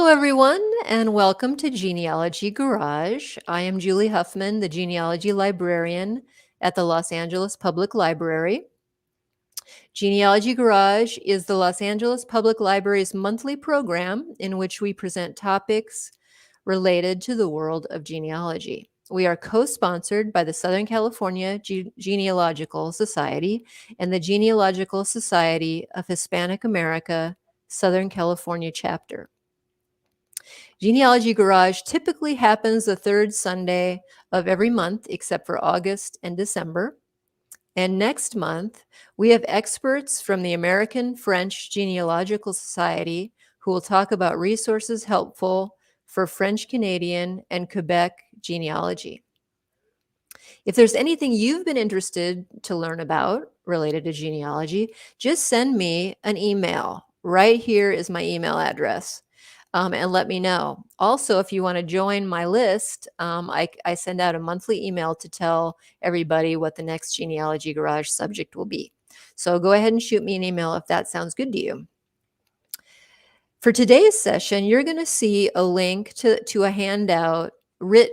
everyone, and welcome to Genealogy Garage. I am Julie Huffman, the genealogy librarian at the Los Angeles Public Library. Genealogy Garage is the Los Angeles Public Library's monthly program in which we present topics related to the world of genealogy. We are co-sponsored by the Southern California Genealogical Society and the Genealogical Society of Hispanic America, Southern California chapter. Genealogy Garage typically happens the third Sunday of every month, except for August and December. And next month, we have experts from the American French Genealogical Society who will talk about resources helpful for French Canadian and Quebec genealogy. If there's anything you've been interested to learn about related to genealogy, just send me an email. Right here is my email address. And let me know. Also, if you want to join my list, I send out a monthly email to tell everybody what the next Genealogy Garage subject will be. So go ahead and shoot me an email if that sounds good to you. For today's session, you're going to see a link to a handout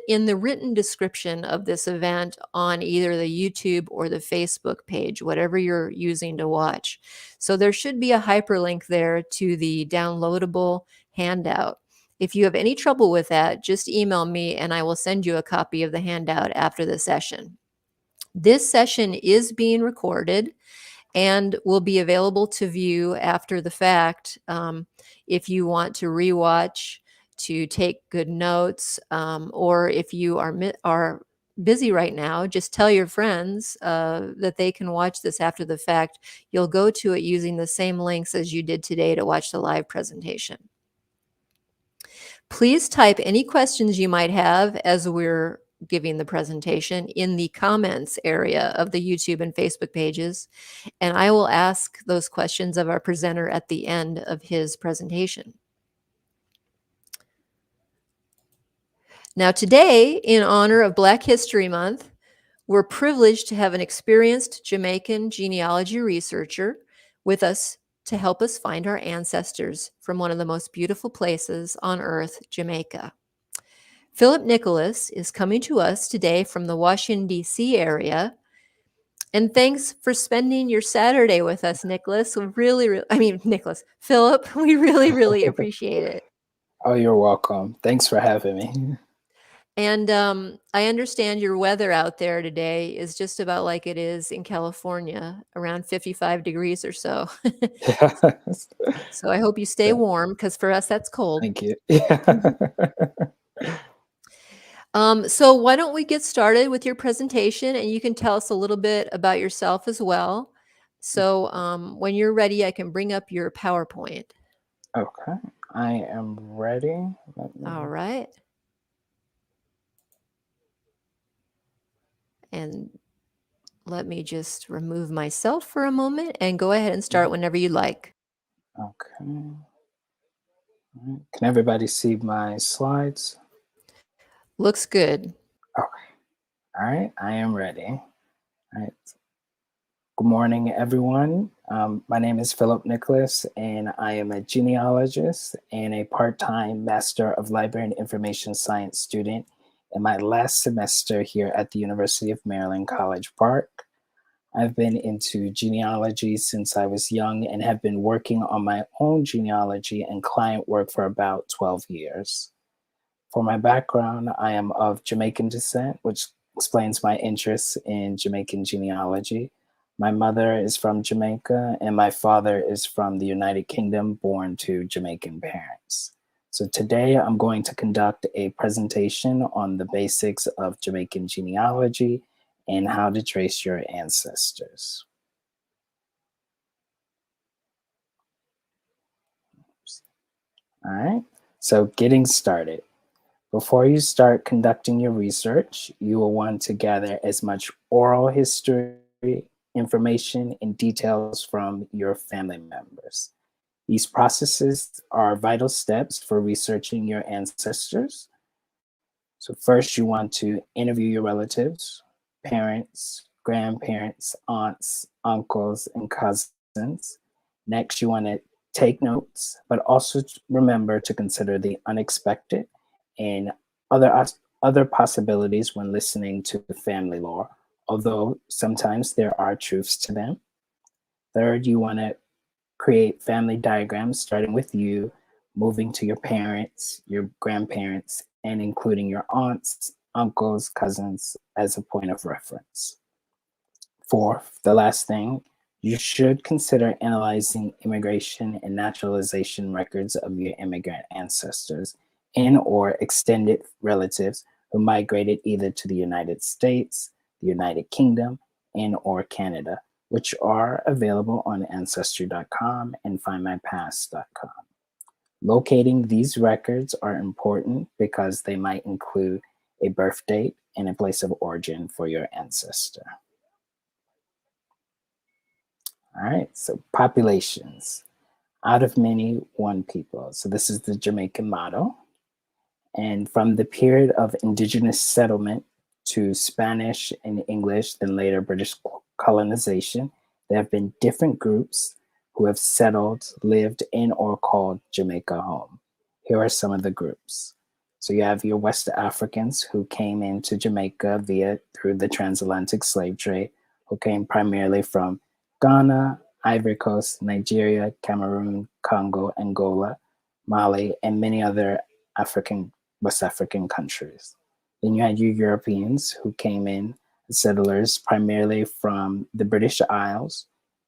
in the written description of this event on either the YouTube or the Facebook page, whatever you're using to watch. So there should be a hyperlink there to the downloadable handout. If you have any trouble with that, just email me and I will send you a copy of the handout after the session. This session is being recorded and will be available to view after the fact if you want to rewatch, to take good notes, or if you are busy right now, just tell your friends that they can watch this after the fact. You'll go to it using the same links as you did today to watch the live presentation. Please type any questions you might have as we're giving the presentation in the comments area of the YouTube and Facebook pages, and I will ask those questions of our presenter at the end of his presentation. Now today, in honor of Black History Month, we're privileged to have an experienced Jamaican genealogy researcher with us to help us find our ancestors from one of the most beautiful places on earth, Jamaica. Phillip Nicholas is coming to us today from the Washington, D.C. area. And thanks for spending your Saturday with us, Nicholas. Phillip, we really appreciate it. Oh, you're welcome. Thanks for having me. And I understand your weather out there today is just about like it is in California, around 55 degrees or so. Yes. So I hope you stay warm, because for us, that's cold. Thank you. So why don't we get started with your presentation, and you can tell us a little bit about yourself as well. So when you're ready, I can bring up your PowerPoint. Okay, I am ready. All right. And let me just remove myself for a moment and go ahead and start whenever you like. Okay. Can everybody see my slides? Looks good. Okay. All right, I am ready. All right. Good morning, everyone. My name is Phillip Nicholas, and I am a genealogist and a part-time Master of Library and Information Science student in my last semester here at the University of Maryland, College Park. I've been into genealogy since I was young and have been working on my own genealogy and client work for about 12 years. For my background, I am of Jamaican descent, which explains my interest in Jamaican genealogy. My mother is from Jamaica and my father is from the United Kingdom, born to Jamaican parents. So today I'm going to conduct a presentation on the basics of Jamaican genealogy and how to trace your ancestors. All right, so getting started. Before you start conducting your research, you will want to gather as much oral history, information, and details from your family members. These processes are vital steps for researching your ancestors. So first you want to interview your relatives, parents, grandparents, aunts, uncles, and cousins. Next, you want to take notes, but also remember to consider the unexpected and other possibilities when listening to family lore, although sometimes there are truths to them. Third, you want to create family diagrams starting with you, moving to your parents, your grandparents, and including your aunts, uncles, cousins as a point of reference. Fourth, the last thing, you should consider analyzing immigration and naturalization records of your immigrant ancestors and or extended relatives who migrated either to the United States, the United Kingdom, and or Canada, which are available on ancestry.com and findmypast.com. Locating these records are important because they might include a birth date and a place of origin for your ancestor. All right, so populations. Out of many, one people. So this is the Jamaican motto. And from the period of indigenous settlement to Spanish and English, then later British colonization, there have been different groups who have settled, lived in, or called Jamaica home. Here are some of the groups. So you have your West Africans who came into Jamaica through the transatlantic slave trade, who came primarily from Ghana, Ivory Coast, Nigeria, Cameroon, Congo, Angola, Mali, and many other West African countries. Then you had your Europeans who came in, settlers primarily from the British Isles,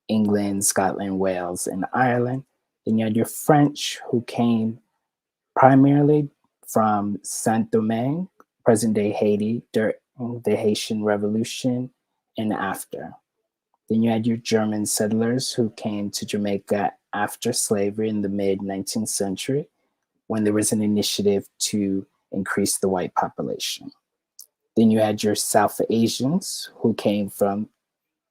England, Scotland, Wales, and Ireland. Then you had your French who came primarily from Saint Domingue, present day Haiti, during the Haitian Revolution and after. Then you had your German settlers who came to Jamaica after slavery in the mid 19th century, when there was an initiative to increase the white population. Then you had your South Asians who came from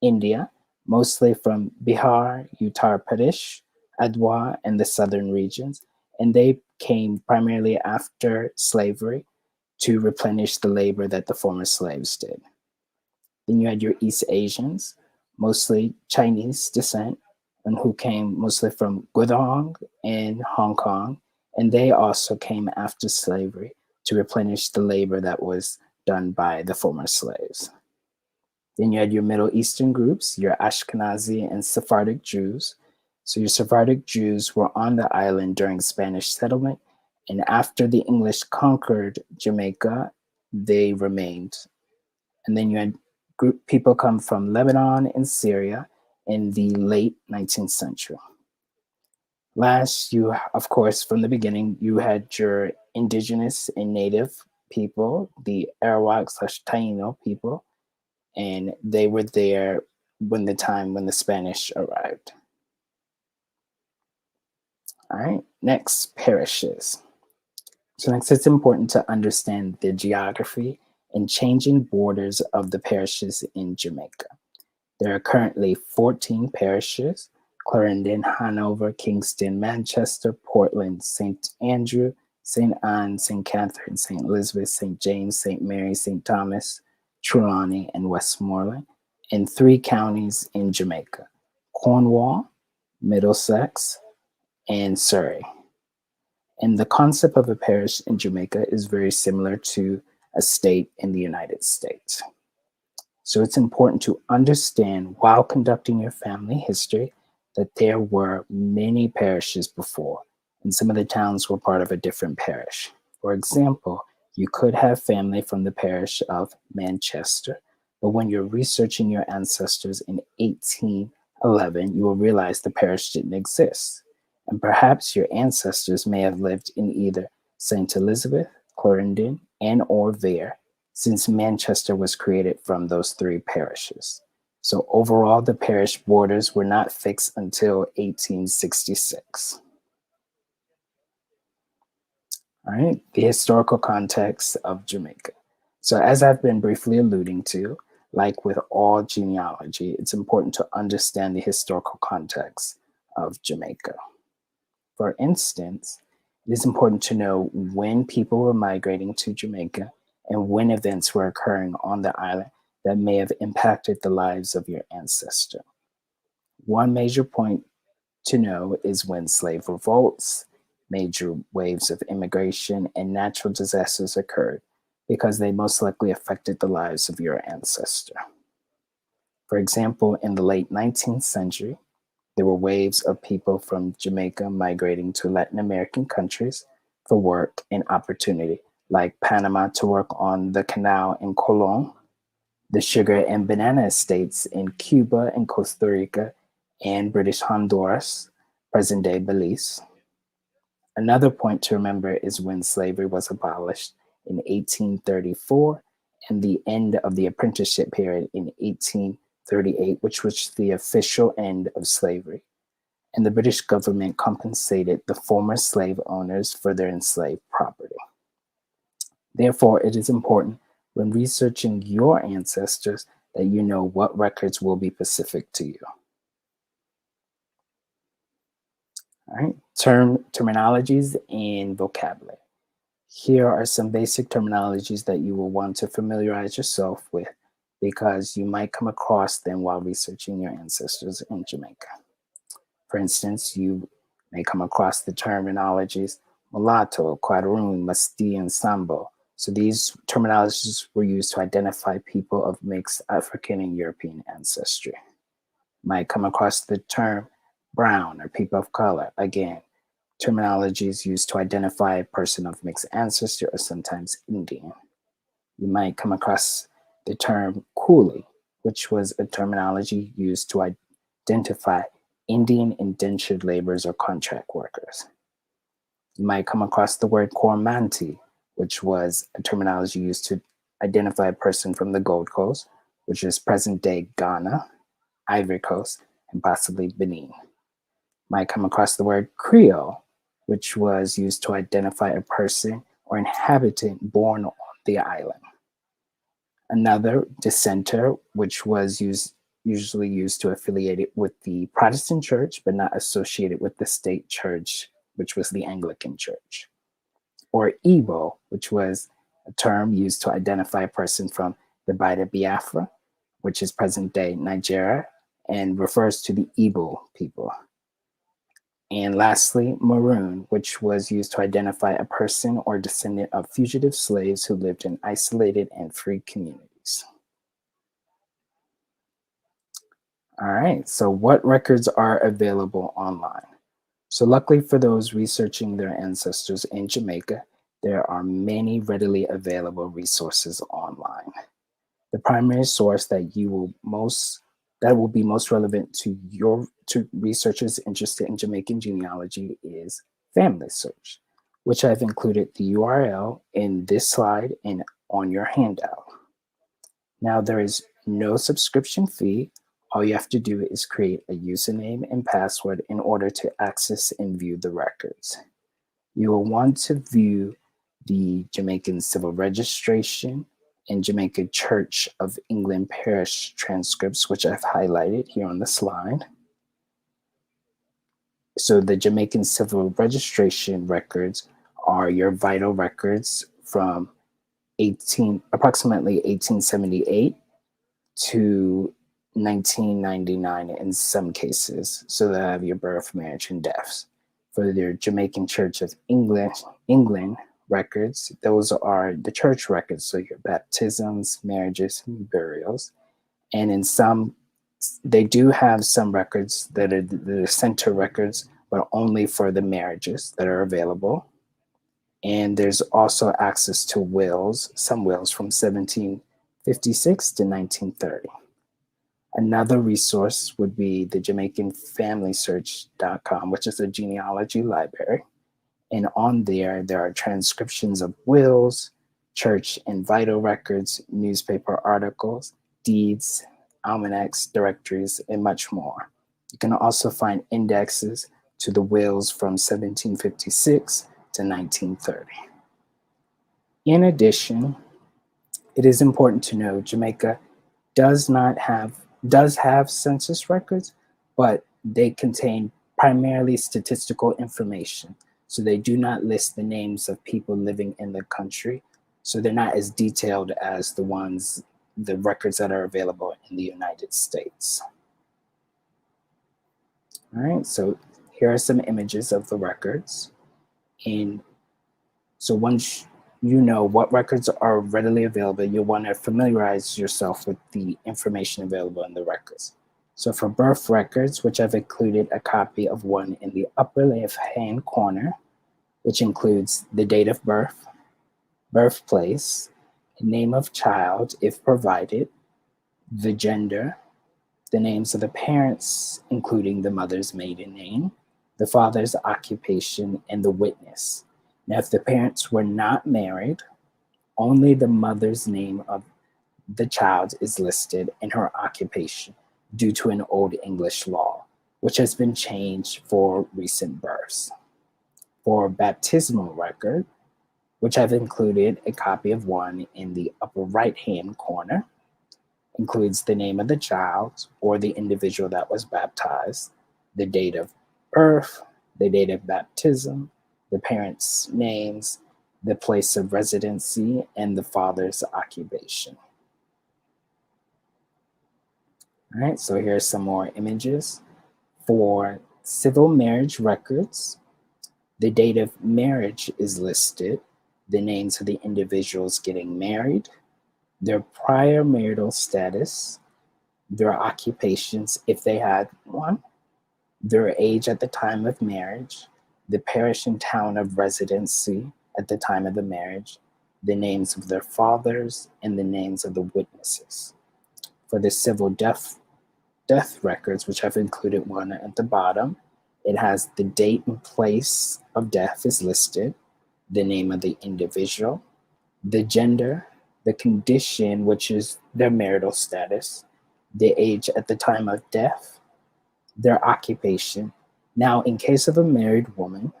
India, mostly from Bihar, Uttar Pradesh, Adwa, and the southern regions. And they came primarily after slavery to replenish the labor that the former slaves did. Then you had your East Asians, mostly Chinese descent, and who came mostly from Guangdong and Hong Kong. And they also came after slavery to replenish the labor that was done by the former slaves. Then you had your Middle Eastern groups, your Ashkenazi and Sephardic Jews. So your Sephardic Jews were on the island during Spanish settlement, and after the English conquered Jamaica, they remained. And then you had people come from Lebanon and Syria in the late 19th century. Last, of course, from the beginning, you had your indigenous and native people, the Arawak/Taino people, and they were there when the Spanish arrived. All right, next, parishes. So next, it's important to understand the geography and changing borders of the parishes in Jamaica. There are currently 14 parishes: Clarendon, Hanover, Kingston, Manchester, Portland, St. Andrew, St. Anne, St. Catherine, St. Elizabeth, St. James, St. Mary, St. Thomas, Trelawney, and Westmoreland, in 3 counties in Jamaica: Cornwall, Middlesex, and Surrey. And the concept of a parish in Jamaica is very similar to a state in the United States. So it's important to understand while conducting your family history that there were many parishes before, and some of the towns were part of a different parish. For example, you could have family from the parish of Manchester, but when you're researching your ancestors in 1811, you will realize the parish didn't exist. And perhaps your ancestors may have lived in either St. Elizabeth, Clarendon, and or Vere, since Manchester was created from those 3 parishes. So overall, the parish borders were not fixed until 1866. All right, the historical context of Jamaica. So as I've been briefly alluding to, like with all genealogy, it's important to understand the historical context of Jamaica. For instance, it is important to know when people were migrating to Jamaica and when events were occurring on the island that may have impacted the lives of your ancestor. One major point to know is when slave revolts, major waves of immigration, and natural disasters occurred, because they most likely affected the lives of your ancestor. For example, in the late 19th century, there were waves of people from Jamaica migrating to Latin American countries for work and opportunity, like Panama to work on the canal in Colon, the sugar and banana estates in Cuba and Costa Rica, and British Honduras, present day Belize. Another point to remember is when slavery was abolished in 1834 and the end of the apprenticeship period in 1838, which was the official end of slavery. And the British government compensated the former slave owners for their enslaved property. Therefore, it is important when researching your ancestors that you know what records will be specific to you. All right, terminologies and vocabulary. Here are some basic terminologies that you will want to familiarize yourself with because you might come across them while researching your ancestors in Jamaica. For instance, you may come across the terminologies mulatto, quadroon, mestizo, and sambo. So these terminologies were used to identify people of mixed African and European ancestry. You might come across the term brown or people of color. Again, terminologies used to identify a person of mixed ancestry or sometimes Indian. You might come across the term coolie, which was a terminology used to identify Indian indentured laborers or contract workers. You might come across the word cormanti, which was a terminology used to identify a person from the Gold Coast, which is present day Ghana, Ivory Coast, and possibly Benin. Might come across the word Creole, which was used to identify a person or inhabitant born on the island. Another dissenter, which was usually used to affiliate it with the Protestant church, but not associated with the state church, which was the Anglican church. Or Igbo, which was a term used to identify a person from the Bida Biafra, which is present day Nigeria, and refers to the Igbo people. And lastly, maroon, which was used to identify a person or descendant of fugitive slaves who lived in isolated and free communities. All right, so what records are available online? So luckily for those researching their ancestors in Jamaica, there are many readily available resources online. The primary source that will be most relevant to researchers interested in Jamaican genealogy is Family Search, which I've included the URL in this slide and on your handout. Now, there is no subscription fee. All you have to do is create a username and password in order to access and view the records. You will want to view the Jamaican Civil Registration and Jamaica Church of England Parish transcripts, which I've highlighted here on the slide. So the Jamaican Civil Registration records are your vital records from approximately 1878 to 1999 in some cases. So they have your birth, marriage, and deaths. For your Jamaican Church of England records, those are the church records, so your baptisms, marriages, and burials. And in some, they do have some records that are the center records, but only for the marriages that are available. And there's also access to wills, some wills from 1756 to 1930. Another resource would be the JamaicanFamilySearch.com, which is a genealogy library. And on there are transcriptions of wills, church and vital records, newspaper articles, deeds, almanacs, directories, and much more. You can also find indexes to the wills from 1756 to 1930. In addition, it is important to know Jamaica does have census records, but they contain primarily statistical information. So they do not list the names of people living in the country. So they're not as detailed as the records that are available in the United States. All right, so here are some images of the records. And so once you know what records are readily available, you'll want to familiarize yourself with the information available in the records. So for birth records, which I've included a copy of one in the upper left-hand corner, which includes the date of birth, birthplace, name of child, if provided, the gender, the names of the parents, including the mother's maiden name, the father's occupation, and the witness. Now, if the parents were not married, only the mother's name of the child is listed and her occupation due to an Old English law, which has been changed for recent births. For baptismal record, which I've included a copy of one in the upper right-hand corner, includes the name of the child or the individual that was baptized, the date of birth, the date of baptism, the parents' names, the place of residency, and the father's occupation. All right, so here's some more images. For civil marriage records, the date of marriage is listed, the names of the individuals getting married, their prior marital status, their occupations if they had one, their age at the time of marriage, the parish and town of residency at the time of the marriage, the names of their fathers, and the names of the witnesses. For the civil death records, which I've included one at the bottom, it has the date and place of death is listed, the name of the individual, the gender, the condition, which is their marital status, the age at the time of death, their occupation. Now, in case of a married woman,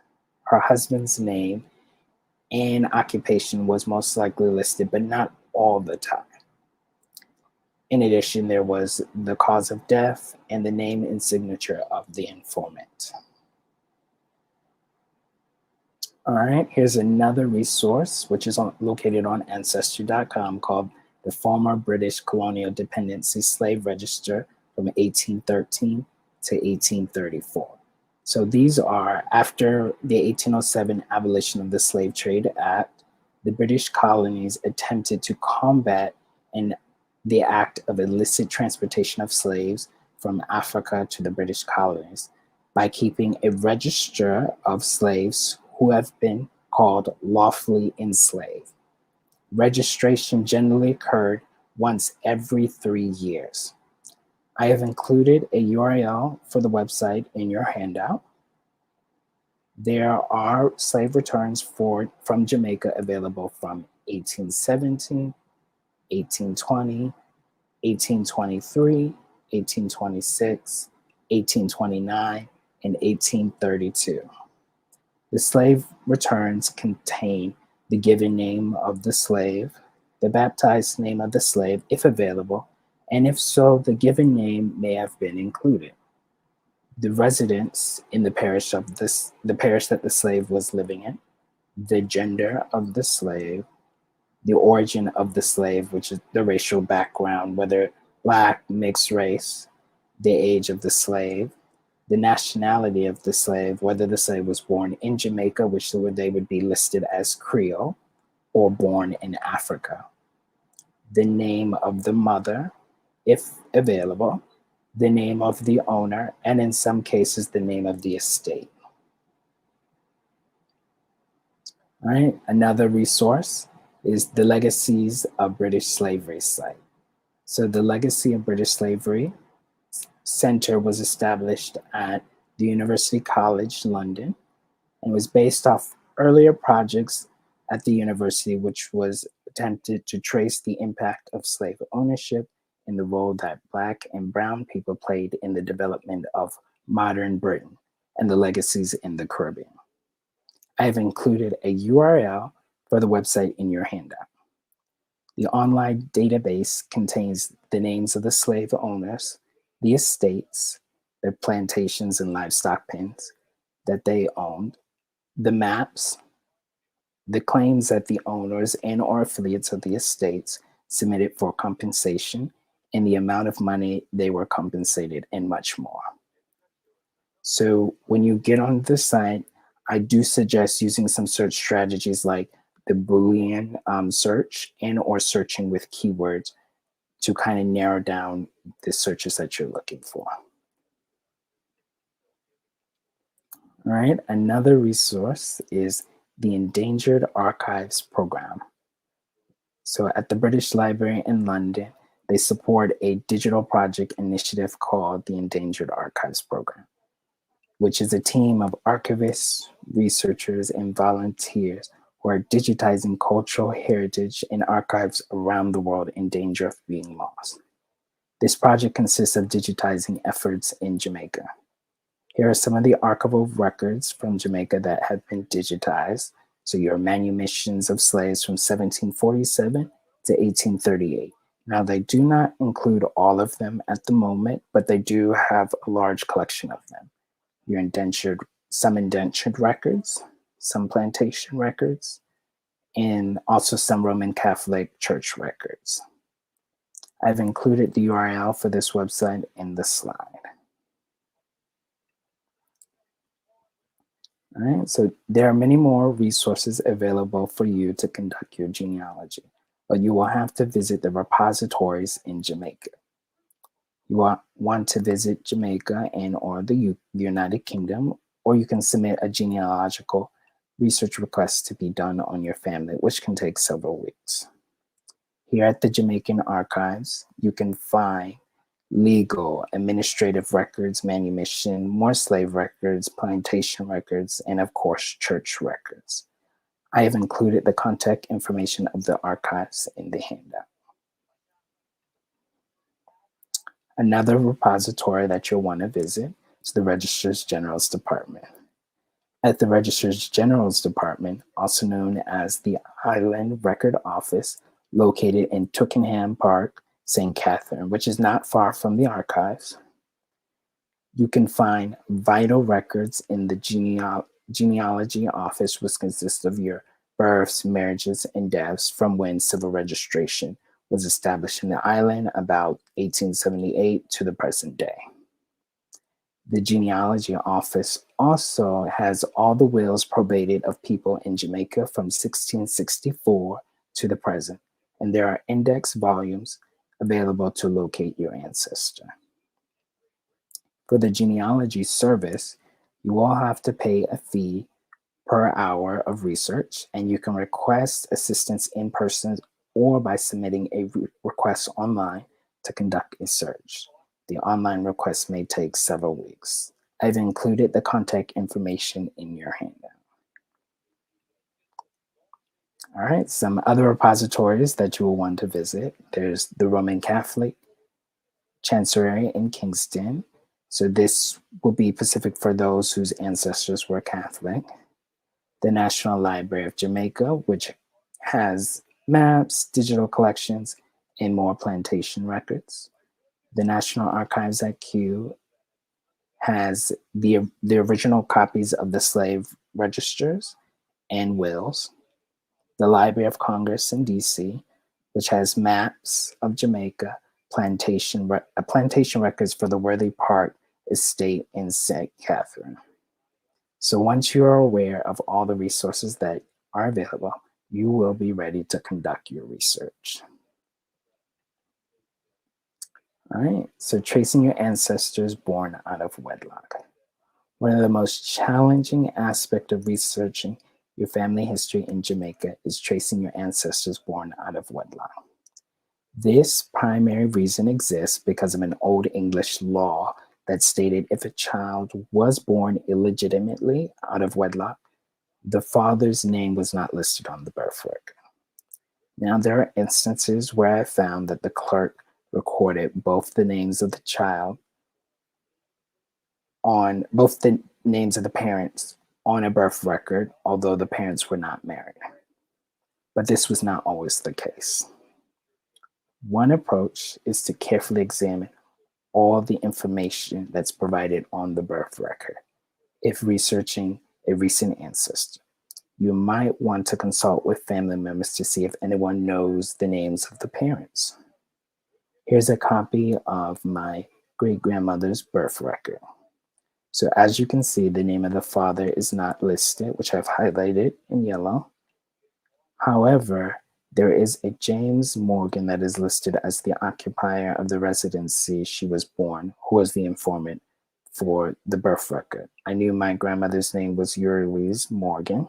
her husband's name and occupation was most likely listed, but not all the time. In addition, there was the cause of death and the name and signature of the informant. All right, here's another resource, which is located on Ancestry.com, called the Former British Colonial Dependency Slave Register from 1813 to 1834. So these are after the 1807 abolition of the Slave Trade Act, the British colonies attempted to combat the act of illicit transportation of slaves from Africa to the British colonies by keeping a register of slaves who have been called lawfully enslaved. Registration generally occurred once every 3 years. I have included a URL for the website in your handout. There are slave returns from Jamaica available from 1817, 1820, 1823, 1826, 1829, and 1832. The slave returns contain the given name of the slave, the baptized name of the slave, if available, and if so, the given name may have been included. The residence in the parish the parish that the slave was living in, the gender of the slave, the origin of the slave, which is the racial background, whether Black, mixed race, the age of the slave, the nationality of the slave, whether the slave was born in Jamaica, which they would be listed as Creole, or born in Africa, the name of the mother, if available, the name of the owner, and in some cases, the name of the estate. All right, another resource is the Legacies of British Slavery site. So the Legacy of British Slavery Center was established at the University College London and was based off earlier projects at the university, which was attempted to trace the impact of slave ownership and the role that Black and Brown people played in the development of modern Britain and the legacies in the Caribbean. I have included a URL for the website in your handout. The online database contains the names of the slave owners, the estates, their plantations and livestock pens that they owned, the maps, the claims that the owners and or affiliates of the estates submitted for compensation, and the amount of money they were compensated, and much more. So when you get on the site, I do suggest using some search strategies like the Boolean search and or searching with keywords to kind of narrow down the searches that you're looking for. All right, another resource is the Endangered Archives program. So at the British Library in London, they support a digital project initiative called the Endangered Archives program, which is a team of archivists, researchers, and volunteers who are digitizing cultural heritage in archives around the world in danger of being lost. This project consists of digitizing efforts in Jamaica. Here are some of the archival records from Jamaica that have been digitized. So your manumissions of slaves from 1747 to 1838. Now they do not include all of them at the moment, but they do have a large collection of them. Your some indentured records, some plantation records, and also some Roman Catholic Church records. I've included the URL for this website in the slide. All right, so there are many more resources available for you to conduct your genealogy, but you will have to visit the repositories in Jamaica. You want to visit Jamaica and or the United Kingdom, or you can submit a genealogical research request to be done on your family, which can take several weeks. Here at the Jamaican Archives, you can find legal, administrative records, manumission, more slave records, plantation records, and of course, church records. I have included the contact information of the archives in the handout. Another repository that you'll want to visit is the Registrar's General's Department. At the Registrar's General's Department, also known as the Island Record Office, located in Twickenham Park, St. Catherine, which is not far from the archives, you can find vital records in the genealogy office, which consists of your births, marriages, and deaths from when civil registration was established in the island about 1878 to the present day. The genealogy office also has all the wills probated of people in Jamaica from 1664 to the present, and there are index volumes available to locate your ancestor. For the genealogy service, you will have to pay a fee per hour of research, and you can request assistance in person or by submitting a request online to conduct a search. The online request may take several weeks. I've included the contact information in your handout. All right, some other repositories that you will want to visit. There's the Roman Catholic Chancery in Kingston. So this will be specific for those whose ancestors were Catholic. The National Library of Jamaica, which has maps, digital collections, and more plantation records. The National Archives at Kew has the original copies of the slave registers and wills. The Library of Congress in DC, which has maps of Jamaica, plantation records for the Worthy Park estate in St. Catherine. So once you are aware of all the resources that are available, you will be ready to conduct your research. All right, so tracing your ancestors born out of wedlock. One of the most challenging aspects of researching your family history in Jamaica is tracing your ancestors born out of wedlock. This primary reason exists because of an Old English law that stated if a child was born illegitimately out of wedlock, the father's name was not listed on the birth record. Now, there are instances where I found that the clerk recorded both the names of the child on both the names of the parents on a birth record, although the parents were not married. But this was not always the case. One approach is to carefully examine all the information that's provided on the birth record. If researching a recent ancestor, you might want to consult with family members to see if anyone knows the names of the parents. Here's a copy of my great-grandmother's birth record. So as you can see, the name of the father is not listed, which I've highlighted in yellow. However, there is a James Morgan that is listed as the occupier of the residency she was born, who was the informant for the birth record. I knew my grandmother's name was Louise Morgan,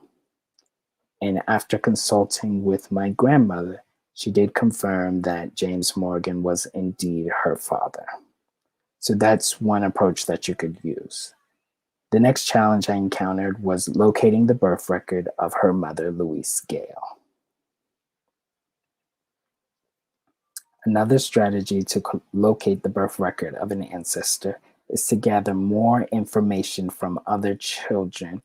and after consulting with my grandmother, she did confirm that James Morgan was indeed her father. So that's one approach that you could use. The next challenge I encountered was locating the birth record of her mother, Louise Gale. Another strategy to locate the birth record of an ancestor is to gather more information from other children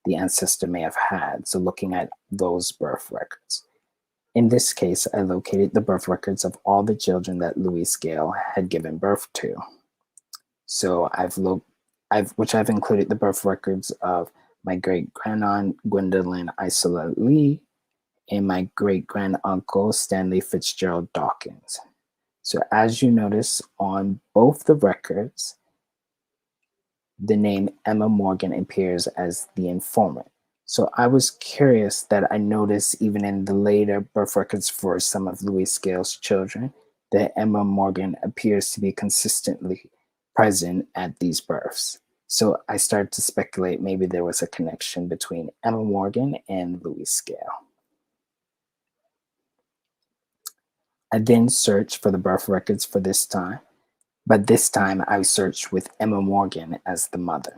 the ancestor may have had, so looking at those birth records. In this case, I located the birth records of all the children that Louise Gale had given birth to. So I've included the birth records of my great-grandaunt Gwendolyn Isola Lee and my great-granduncle Stanley Fitzgerald Dawkins. So as you notice on both the records, the name Emma Morgan appears as the informant. So I was curious that I noticed even in the later birth records for some of Louise Gale's children, that Emma Morgan appears to be consistently present at these births. So I started to speculate maybe there was a connection between Emma Morgan and Louise Gale. I then searched for the birth records for this time, but this time I searched with Emma Morgan as the mother.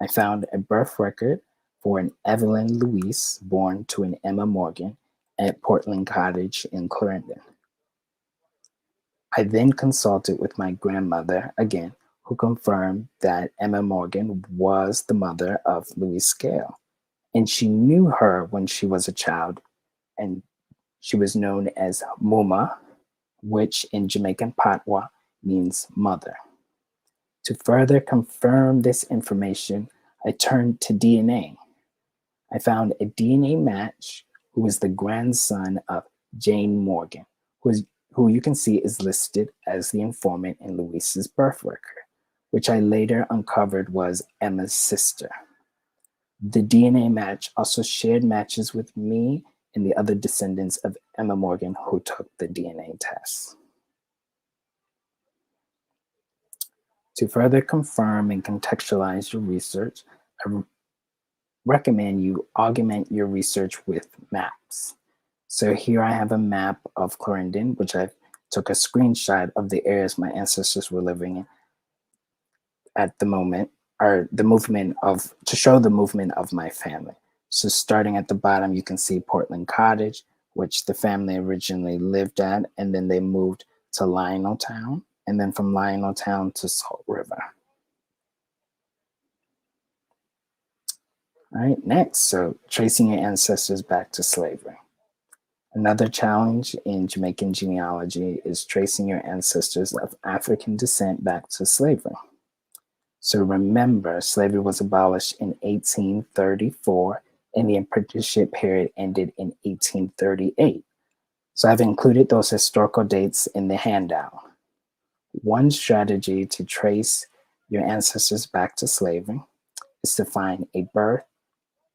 I found a birth record for an Evelyn Louise born to an Emma Morgan at Portland Cottage in Clarendon. I then consulted with my grandmother again, who confirmed that Emma Morgan was the mother of Louise Gale, and she knew her when she was a child, and she was known as Muma, which in Jamaican Patois means mother. To further confirm this information, I turned to DNA. I found a DNA match who is the grandson of Jane Morgan, who you can see is listed as the informant in Louise's birth record, which I later uncovered was Emma's sister. The DNA match also shared matches with me and the other descendants of Emma Morgan who took the DNA test. To further confirm and contextualize your research, I recommend you augment your research with maps. So here I have a map of Clarendon, which I took a screenshot of the areas my ancestors were living in at the moment, or to show the movement of my family. So starting at the bottom, you can see Portland Cottage, which the family originally lived at, and then they moved to Lioneltown, and then from Lioneltown to Salt River. All right, next, so tracing your ancestors back to slavery. Another challenge in Jamaican genealogy is tracing your ancestors of African descent back to slavery. So remember, slavery was abolished in 1834 and the apprenticeship period ended in 1838. So I've included those historical dates in the handout. One strategy to trace your ancestors back to slavery is to find a birth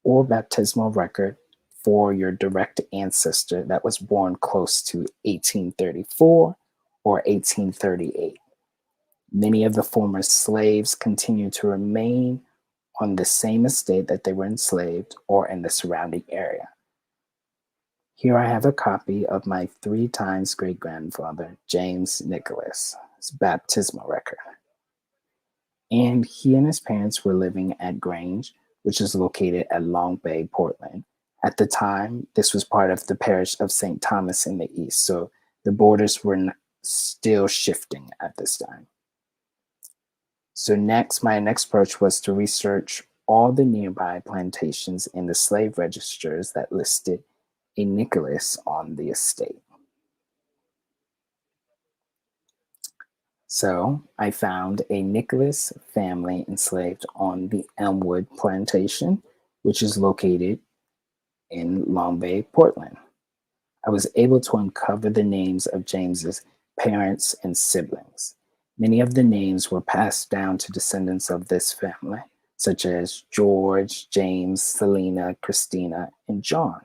or baptismal record for your direct ancestor that was born close to 1834 or 1838. Many of the former slaves continue to remain on the same estate that they were enslaved or in the surrounding area. Here I have a copy of my 3 times great-grandfather, James Nicholas' baptismal record. And he and his parents were living at Grange, which is located at Long Bay, Portland. At the time, this was part of the parish of St. Thomas in the east, so the borders were still shifting at this time. So my next approach was to research all the nearby plantations in the slave registers that listed a Nicholas on the estate. So I found a Nicholas family enslaved on the Elmwood Plantation, which is located in Long Bay, Portland. I was able to uncover the names of James's parents and siblings. Many of the names were passed down to descendants of this family, such as George, James, Selena, Christina, and John.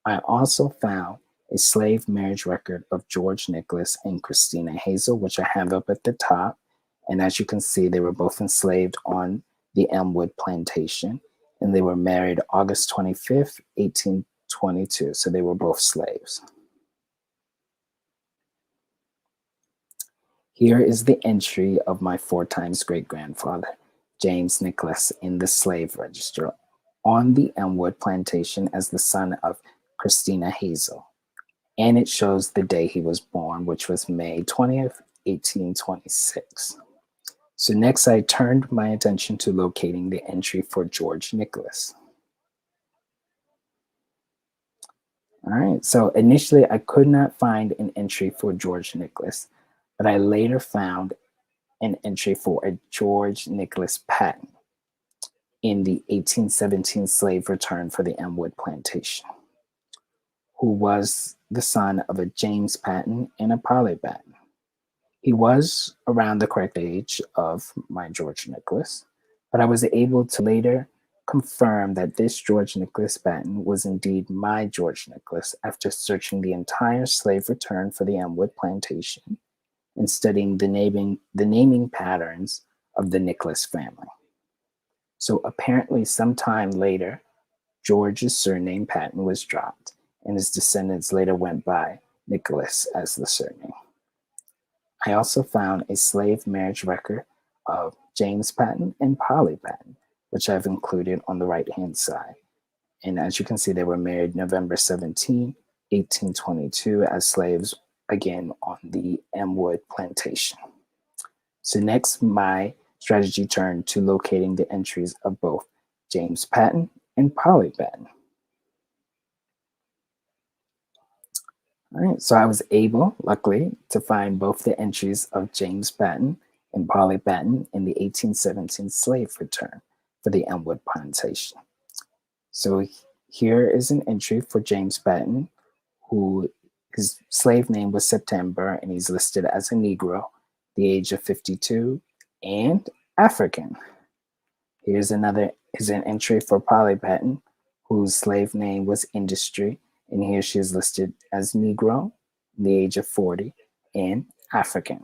I also found a slave marriage record of George Nicholas and Christina Hazel, which I have up at the top. And as you can see, they were both enslaved on the Elmwood plantation, and they were married August 25th, 1822. So they were both slaves. Here is the entry of my 4 times great-grandfather, James Nicholas, in the slave register on the Elmwood plantation as the son of Christina Hazel. And it shows the day he was born, which was May 20th, 1826. So next I turned my attention to locating the entry for George Nicholas. All right, so initially I could not find an entry for George Nicholas, but I later found an entry for a George Nicholas Patton in the 1817 slave return for the Elmwood plantation, who was the son of a James Patton and a Polly Patton. He was around the correct age of my George Nicholas, but I was able to later confirm that this George Nicholas Patton was indeed my George Nicholas after searching the entire slave return for the Elmwood plantation and studying the naming patterns of the Nicholas family. So apparently, sometime later, George's surname Patton was dropped, and his descendants later went by Nicholas as the surname. I also found a slave marriage record of James Patton and Polly Patton, which I've included on the right-hand side. And as you can see, they were married November 17, 1822 as slaves, again on the Elmwood plantation. So next, my strategy turned to locating the entries of both James Patton and Polly Patton. All right, so I was able, luckily, to find both the entries of James Patton and Polly Patton in the 1817 slave return for the Elmwood plantation. So here is an entry for James Patton, who his slave name was September, and he's listed as a Negro, the age of 52, and African. Here's an entry for Polly Patton, whose slave name was Industry, and here she is listed as Negro, the age of 40, and African.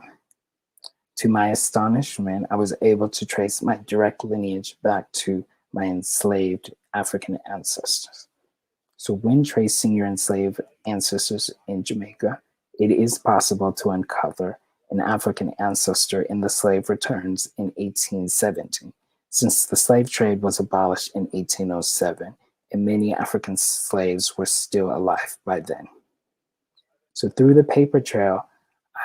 To my astonishment, I was able to trace my direct lineage back to my enslaved African ancestors. So when tracing your enslaved ancestors in Jamaica, it is possible to uncover an African ancestor in the slave returns in 1870, since the slave trade was abolished in 1807 and many African slaves were still alive by then. So through the paper trail,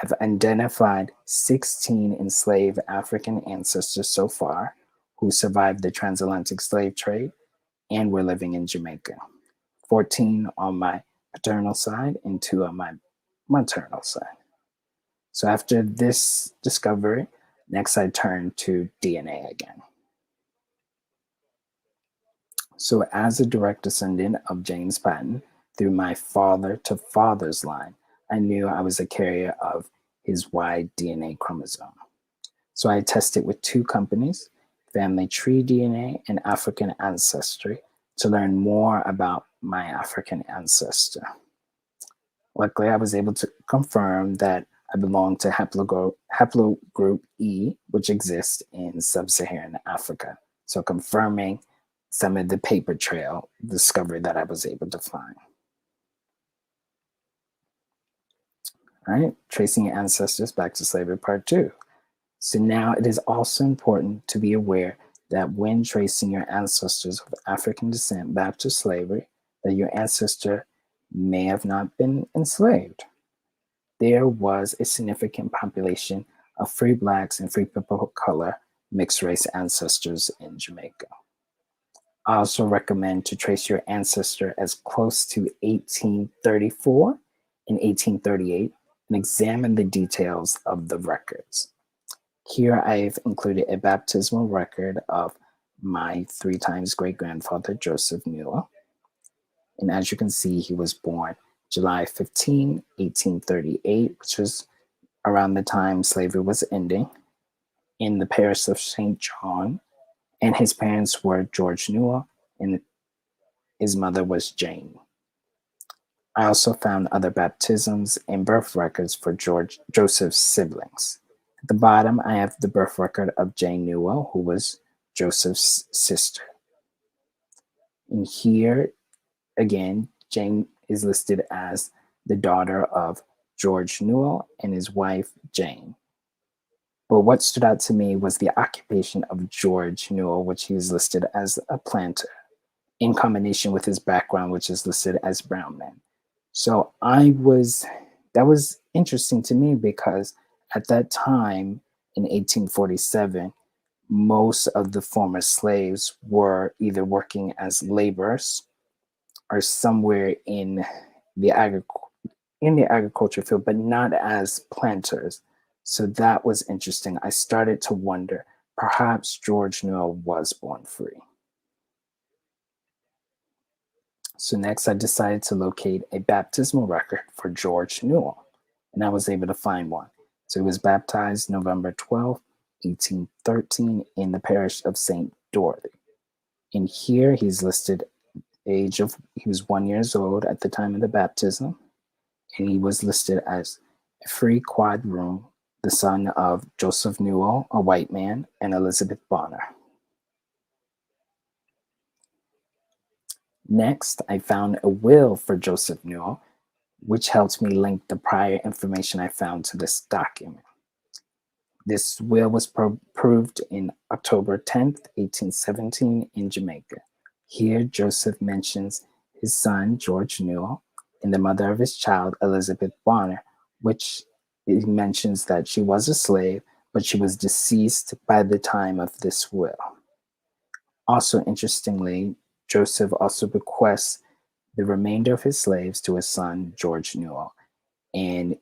I've identified 16 enslaved African ancestors so far who survived the transatlantic slave trade and were living in Jamaica. 14 on my paternal side and 2 on my maternal side. So after this discovery, next I turn to DNA again. So as a direct descendant of James Patton through my father to father's line, I knew I was a carrier of his Y DNA chromosome. So I tested with 2 companies, Family Tree DNA and African Ancestry, to learn more about my African ancestor. Luckily, I was able to confirm that I belong to haplogroup E, which exists in sub-Saharan Africa. So confirming some of the paper trail discovery that I was able to find. All right, tracing your ancestors back to slavery part 2. So now it is also important to be aware that when tracing your ancestors of African descent back to slavery, that your ancestor may have not been enslaved. There was a significant population of free Blacks and free people of color mixed race ancestors in Jamaica. I also recommend to trace your ancestor as close to 1834 and 1838 and examine the details of the records. Here I've included a baptismal record of my 3 times great-grandfather, Joseph Muir. And as you can see, he was born July 15, 1838, which was around the time slavery was ending in the parish of St. John, and his parents were George Newell and his mother was Jane. I also found other baptisms and birth records for Joseph's siblings. At the bottom, I have the birth record of Jane Newell, who was Joseph's sister. And here, again, Jane is listed as the daughter of George Newell and his wife, Jane. But what stood out to me was the occupation of George Newell, which he is listed as a planter, in combination with his background, which is listed as brown man. So that was interesting to me because at that time in 1847, most of the former slaves were either working as laborers or somewhere the in the agriculture field, but not as planters. So that was interesting. I started to wonder, perhaps George Newell was born free. So next, I decided to locate a baptismal record for George Newell, and I was able to find one. So he was baptized November 12th, 1813, in the parish of St. Dorothy. And here he's listed he was 1 year old at the time of the baptism, and he was listed as a free quadroon, the son of Joseph Newell, a white man, and Elizabeth Bonner. Next, I found a will for Joseph Newell, which helps me link the prior information I found to this document. This will was proved in October 10th, 1817 in Jamaica. Here, Joseph mentions his son, George Newell, and the mother of his child, Elizabeth Bonner, which he mentions that she was a slave, but she was deceased by the time of this will. Also, interestingly, Joseph also bequests the remainder of his slaves to his son, George Newell. And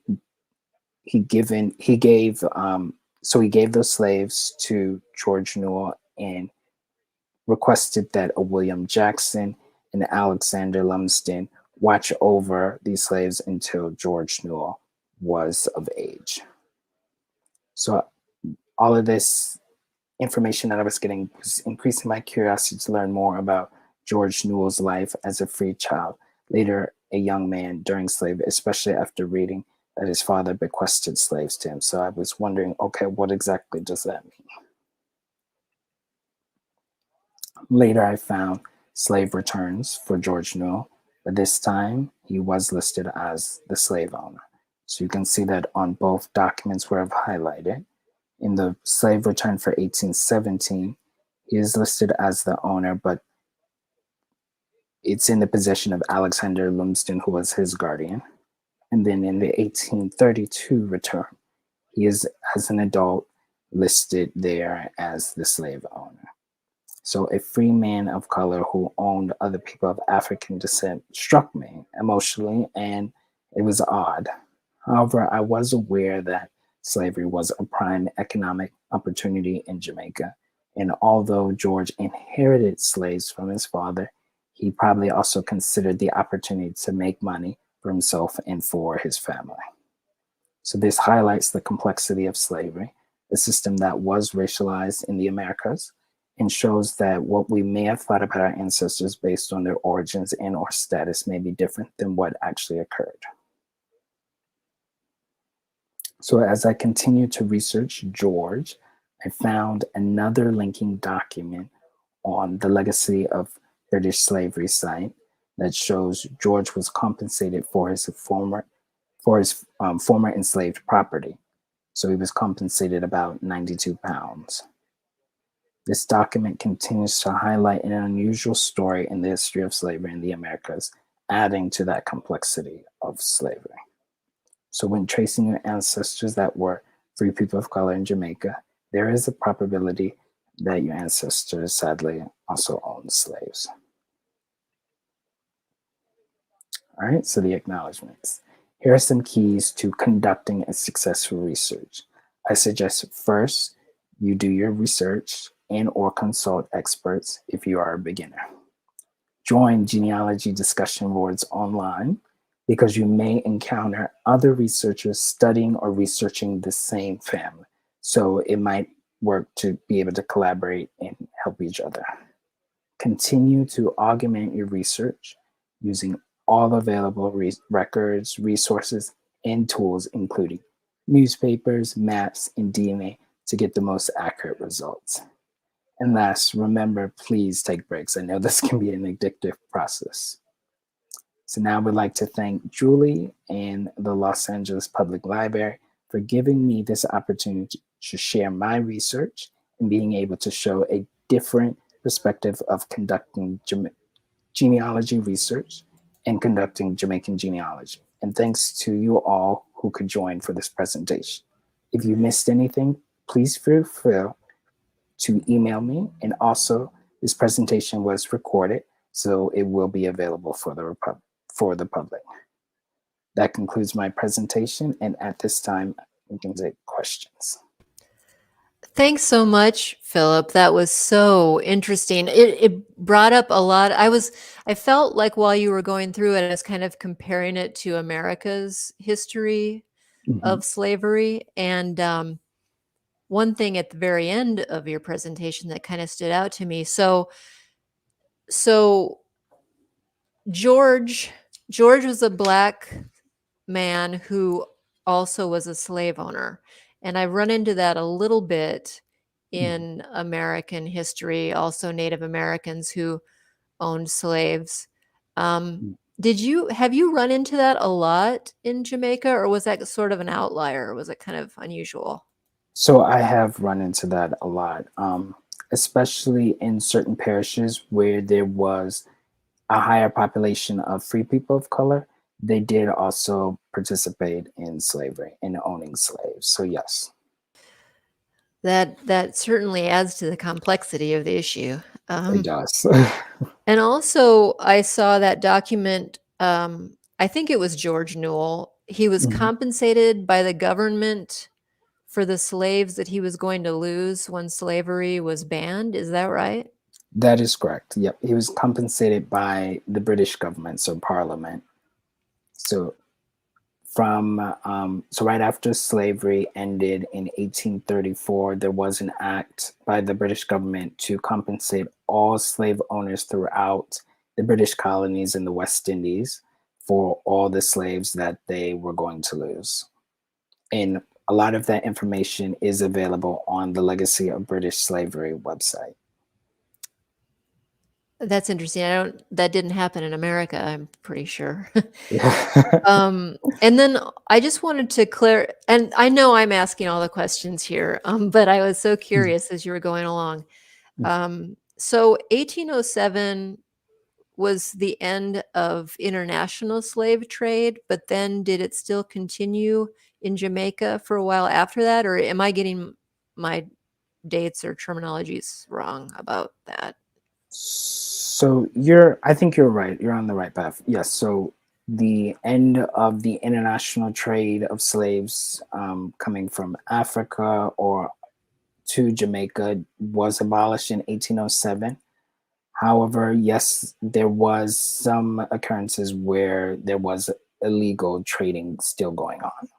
he gave those slaves to George Newell and requested that a William Jackson and Alexander Lumsden watch over these slaves until George Newell was of age. So all of this information that I was getting was increasing my curiosity to learn more about George Newell's life as a free child, later a young man during slavery, especially after reading that his father bequested slaves to him. So I was wondering, okay, what exactly does that mean? Later, I found slave returns for George Newell, but this time he was listed as the slave owner. So you can see that on both documents where I've highlighted. In the slave return for 1817, he is listed as the owner, but it's in the possession of Alexander Lumsden, who was his guardian. And then in the 1832 return, he is, as an adult, listed there as the slave owner. So a free man of color who owned other people of African descent struck me emotionally, and it was odd. However, I was aware that slavery was a prime economic opportunity in Jamaica. And although George inherited slaves from his father, he probably also considered the opportunity to make money for himself and for his family. So this highlights the complexity of slavery, a system that was racialized in the Americas, and shows that what we may have thought about our ancestors based on their origins and or status may be different than what actually occurred. So as I continued to research George, I found another linking document on the Legacy of British Slavery site that shows George was compensated for his former enslaved property. So he was compensated about 92 pounds. This document continues to highlight an unusual story in the history of slavery in the Americas, adding to that complexity of slavery. So when tracing your ancestors that were free people of color in Jamaica, there is a probability that your ancestors sadly also owned slaves. All right, so the acknowledgements. Here are some keys to conducting a successful research. I suggest first, you do your research and or consult experts if you are a beginner. Join genealogy discussion boards online. because you may encounter other researchers studying or researching the same family. So it might work to be able to collaborate and help each other. Continue to augment your research using all available records, resources, and tools, including newspapers, maps, and DNA to get the most accurate results. And last, remember, please take breaks. I know this can be an addictive process. So now we'd like to thank Julie and the Los Angeles Public Library for giving me this opportunity to share my research and being able to show a different perspective of conducting genealogy research and conducting Jamaican genealogy. And thanks to you all who could join for this presentation. If you missed anything, please feel free to email me. And also, this presentation was recorded, so it will be available for the public. That concludes my presentation, and at this time, we can take questions. Thanks so much, Philip. That was so interesting. It brought up a lot. I felt like while you were going through it, I was kind of comparing it to America's history Mhm. of slavery. And one thing at the very end of your presentation that kind of stood out to me. So George was a black man who also was a slave owner. And I've run into that a little bit Mhm. in American history, also Native Americans who owned slaves. Um, Mhm. have you run into that a lot in Jamaica, or was that sort of an outlier? Or was it kind of unusual? So I have run into that a lot, especially in certain parishes where there was a higher population of free people of color. They did also participate in slavery and owning slaves. So yes, That certainly adds to the complexity of the issue. it does. And also, I saw that document. I think it was George Newell. He was Mhm. compensated by the government for the slaves that he was going to lose when slavery was banned. Is that right? That is correct. Yep, he was compensated by the British government, so Parliament. So so right after slavery ended in 1834, there was an act by the British government to compensate all slave owners throughout the British colonies in the West Indies for all the slaves that they were going to lose. And a lot of that information is available on the Legacy of British Slavery website. That's interesting. That didn't happen in America, I'm pretty sure. Yeah. And then I just wanted to clear, and I know I'm asking all the questions here, but I was so curious as you were going along. So 1807 was the end of international slave trade, but then did it still continue in Jamaica for a while after that, or am I getting my dates or terminologies wrong about that? So I think you're right. You're on the right path. Yes. So the end of the international trade of slaves coming from Africa or to Jamaica was abolished in 1807. However, yes, there was some occurrences where there was illegal trading still going on.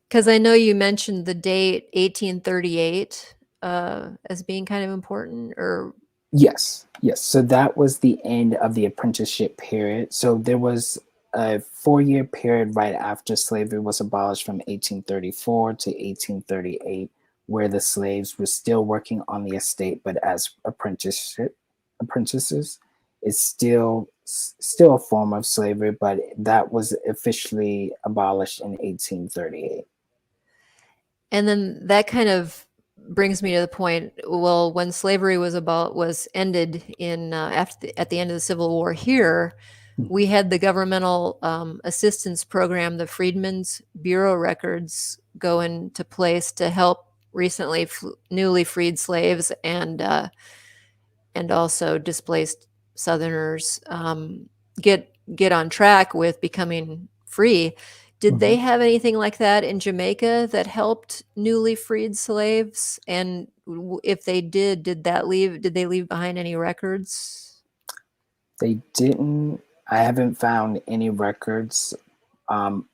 Because I know you mentioned the date 1838 as being kind of important, or Yes, yes. So that was the end of the apprenticeship period. So there was a 4 year period right after slavery was abolished from 1834 to 1838, where the slaves were still working on the estate, but as apprentices. It's still a form of slavery, but that was officially abolished in 1838. and then that kind of brings me to the point. Well, when slavery was ended in at the end of the Civil War here, we had the governmental assistance program, the Freedmen's Bureau records, go into place to help recently newly freed slaves and also displaced Southerners get on track with becoming free. Did they Mhm. have anything like that in Jamaica that helped newly freed slaves? And if they did they leave behind any records? They didn't. I haven't found any records.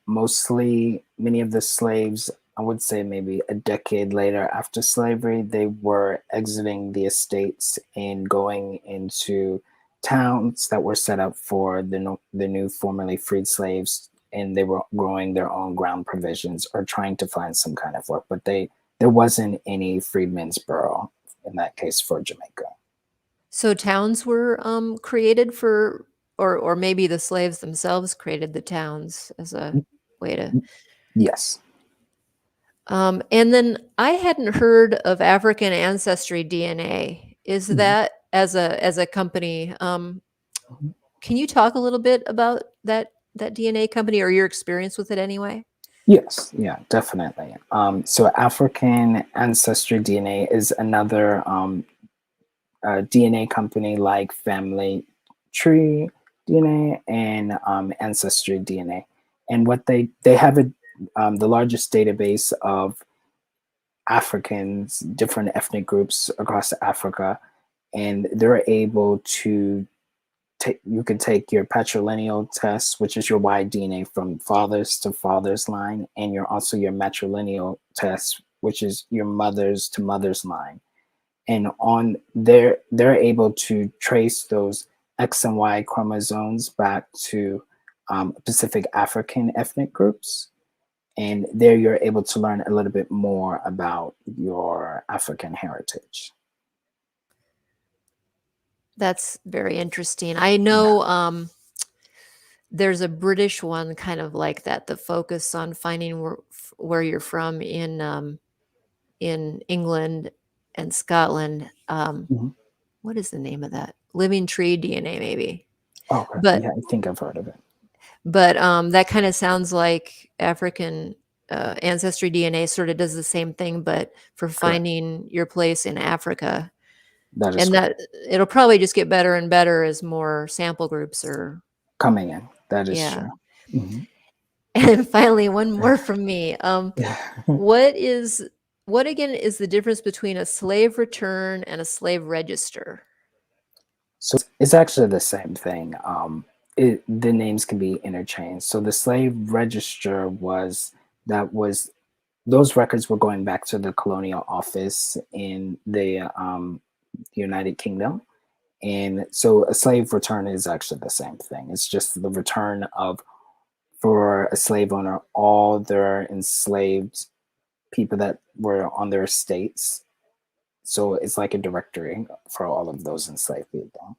Mostly, many of the slaves, I would say maybe a decade later after slavery, they were exiting the estates and going into towns that were set up for the new formerly freed slaves, and they were growing their own ground provisions or trying to find some kind of work. But there wasn't any freedmen's bureau in that case for Jamaica. So towns were created for, or maybe the slaves themselves created the towns as a way to. Yes. And then I hadn't heard of African ancestry DNA. Is Mhm. that as a company? Can you talk a little bit about that DNA company or your experience with it anyway? Yes, yeah, definitely. So African Ancestry DNA is another DNA company like Family Tree DNA and Ancestry DNA, and what they have the largest database of Africans, different ethnic groups across Africa, and they're able to you can take your patrilineal test, which is your Y-DNA from fathers to fathers line, and your matrilineal test, which is your mothers to mothers line. And on there, they're able to trace those X and Y chromosomes back to Pacific African ethnic groups. And there you're able to learn a little bit more about your African heritage. That's very interesting. I Yeah. know there's a British one kind of like that, the focus on finding where you're from in England and Scotland. Mhm. What is the name of that? Living Tree DNA, maybe. Okay. But Yeah, I think I've heard of it. that kind of sounds like African ancestry DNA sort of does the same thing, but for Correct. finding your place in Africa. That is And correct. that it'll probably just get better and better as more sample groups are, Coming in. That is yeah. true. Mhm. And finally, one more from me. Yeah. What is what again is the difference between a slave return and a slave register? So it's actually the same thing. The names can be interchanged. So the slave register that was those records were going back to the colonial office in the United Kingdom. And so a slave return is actually the same thing. It's just the return of for a slave owner all their enslaved people that were on their estates. So it's like a directory for all of those enslaved people.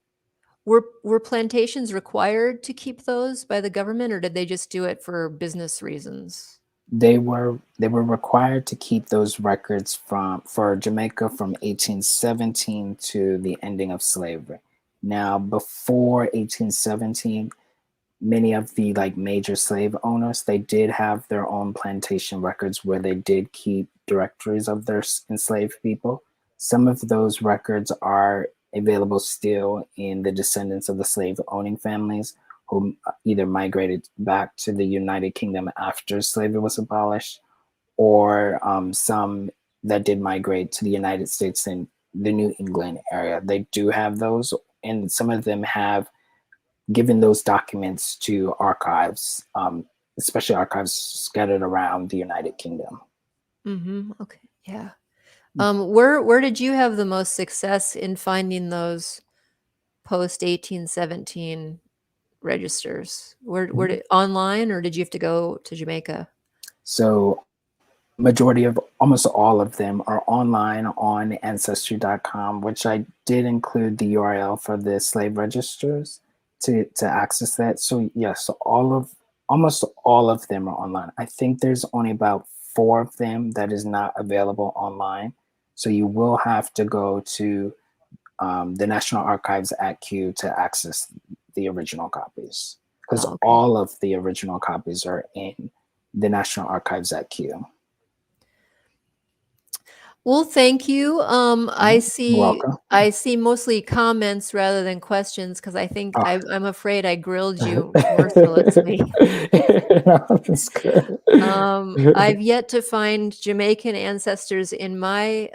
Were plantations required to keep those by the government, or did they just do it for business reasons? They were required to keep those records from for Jamaica from 1817 to the ending of slavery. Now, before 1817, many of the like major slave owners, they did have their own plantation records where they did keep directories of their enslaved people. Some of those records are available still in the descendants of the slave owning families who either migrated back to the United Kingdom after slavery was abolished, or some that did migrate to the United States in the New England area. They do have those, and some of them have given those documents to archives, especially archives scattered around the United Kingdom. Okay, yeah. Where did you have the most success in finding those post 1817 registers? Where Mhm. did online, or did you have to go to Jamaica? So, majority of almost all of them are online on ancestry.com, which I did include the URL for the slave registers to access that. So yes, almost all of them are online. I think there's only about four of them that is not available online. So you will have to go to the National Archives at Q to access the original copies, because Oh, okay. all of the original copies are in the National Archives at Q. Well, thank you. You're welcome. I see mostly comments rather than questions because I'm afraid I grilled you mercilessly. That's good. I've yet to find Jamaican ancestors in my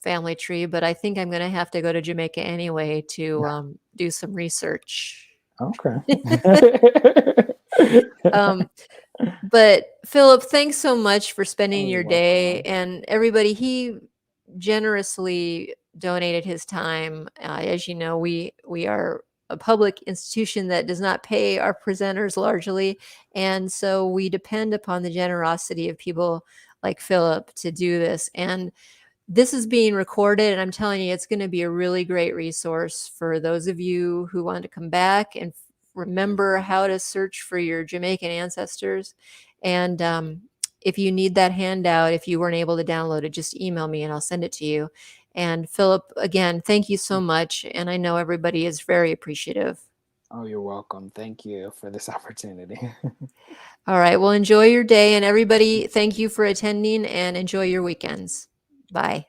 family tree, but I think I'm going to have to go to Jamaica anyway to do some research. Okay. Um, but Philip, thanks so much for Oh, spending you're your day. welcome. And everybody, he generously donated his time. As you know, we are a public institution that does not pay our presenters largely, and so we depend upon the generosity of people like Philip to do this. And this is being recorded, and I'm telling you, it's going to be a really great resource for those of you who want to come back and remember how to search for your Jamaican ancestors. And if you need that handout, if you weren't able to download it, just email me and I'll send it to you. And Philip, again, thank you so much. And I know everybody is very appreciative. Oh, you're welcome. Thank you for this opportunity. All right. Well, enjoy your day. And everybody, thank you for attending and enjoy your weekends. Bye.